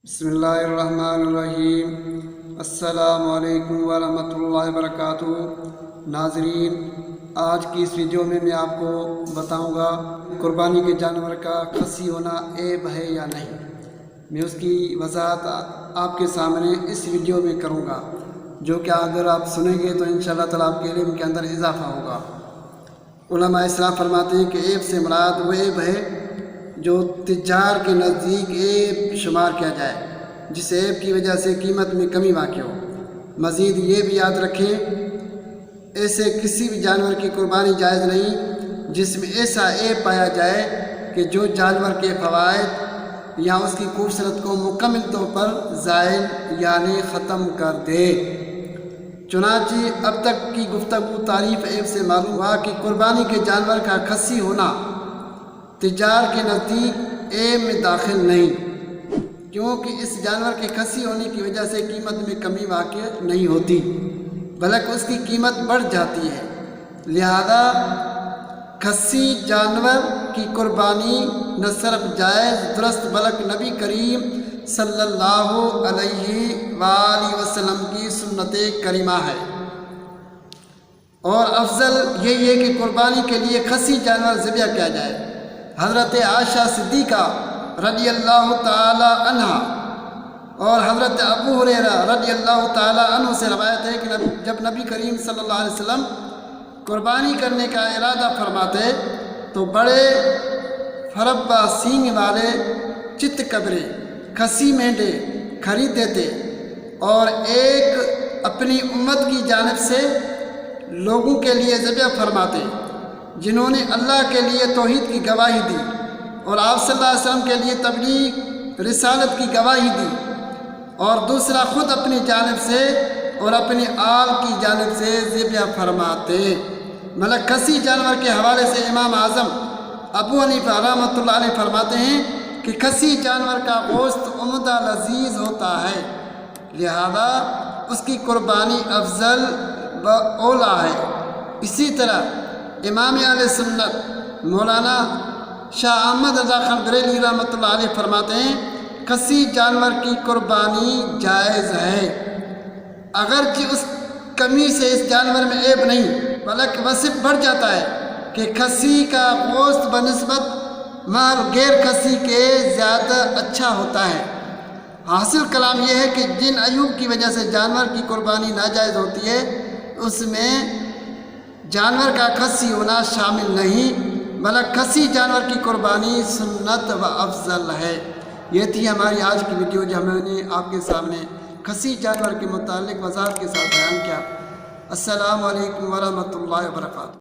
بسم اللہ الرحمن الرحیم۔ السلام علیکم ورحمۃ اللہ وبرکاتہ۔ ناظرین، آج کی اس ویڈیو میں آپ کو بتاؤں گا قربانی کے جانور کا خصی ہونا عیب ہے یا نہیں۔ میں اس کی وضاحت آپ کے سامنے اس ویڈیو میں کروں گا، جو کہ اگر آپ سنیں گے تو انشاءاللہ تعالیٰ آپ کے علم کے اندر اضافہ ہوگا۔ علماء اسلام فرماتے ہیں کہ عیب سے مراد وہ عیب ہے جو تجار کے نزدیک عیب شمار کیا جائے، جس عیب کی وجہ سے قیمت میں کمی واقع ہو۔ مزید یہ بھی یاد رکھیں، ایسے کسی بھی جانور کی قربانی جائز نہیں جس میں ایسا عیب پایا جائے کہ جو جانور کے فوائد یا اس کی خوبصورت کو مکمل طور پر زائل یعنی ختم کر دے۔ چنانچہ اب تک کی گفتگو تعریف عیب سے معلوم ہوا کہ قربانی کے جانور کا خصی ہونا تجار کے نزدیک عیب میں داخل نہیں، کیونکہ اس جانور کے خصی ہونے کی وجہ سے قیمت میں کمی واقع نہیں ہوتی، بلکہ اس کی قیمت بڑھ جاتی ہے۔ لہذا خصی جانور کی قربانی نہ صرف جائز درست بلکہ نبی کریم صلی اللہ علیہ وآلہ وسلم کی سنت کریمہ ہے۔ اور افضل یہی ہے کہ قربانی کے لیے خصی جانور ذبح کیا جائے۔ حضرت عائشہ صدیقہ رضی اللہ تعالی عنہ اور حضرت ابو ہریرہ رضی اللہ تعالی عنہ سے روایت ہے کہ جب نبی کریم صلی اللہ علیہ وسلم قربانی کرنے کا ارادہ فرماتے تو بڑے فربا سینگ والے چت کبرے خصی مینڈے خریدتے تھے اور ایک اپنی امت کی جانب سے لوگوں کے لیے ذبح فرماتے جنہوں نے اللہ کے لیے توحید کی گواہی دی اور آپ صلی اللہ علیہ وسلم کے لیے تبلیغ رسالت کی گواہی دی، اور دوسرا خود اپنی جانب سے اور اپنی آل کی جانب سے ذبح فرماتے۔ مطلب خصی جانور کے حوالے سے امام اعظم ابو حنیفہ رحمۃ اللہ علیہ فرماتے ہیں کہ خصی جانور کا گوشت عمدہ لذیذ ہوتا ہے، لہذا اس کی قربانی افضل و اولیٰ ہے۔ اسی طرح امام اہل سنت مولانا شاہ احمد رضا خان بریلوی رحمۃ اللہ علیہ فرماتے ہیں خصی جانور کی قربانی جائز ہے، اگرچہ اس کمی سے اس جانور میں عیب نہیں، بلکہ وصف بڑھ جاتا ہے کہ خصی کا گوشت بنسبت مال غیر خصی کے زیادہ اچھا ہوتا ہے۔ حاصل کلام یہ ہے کہ جن عیوب کی وجہ سے جانور کی قربانی ناجائز ہوتی ہے اس میں جانور کا خصی ہونا شامل نہیں، بلکہ خصی جانور کی قربانی سنت و افضل ہے۔ یہ تھی ہماری آج کی ویڈیو جو ہم نے آپ کے سامنے خصی جانور کے متعلق وضاحت کے ساتھ بیان کیا۔ السلام علیکم ورحمۃ اللہ وبرکاتہ۔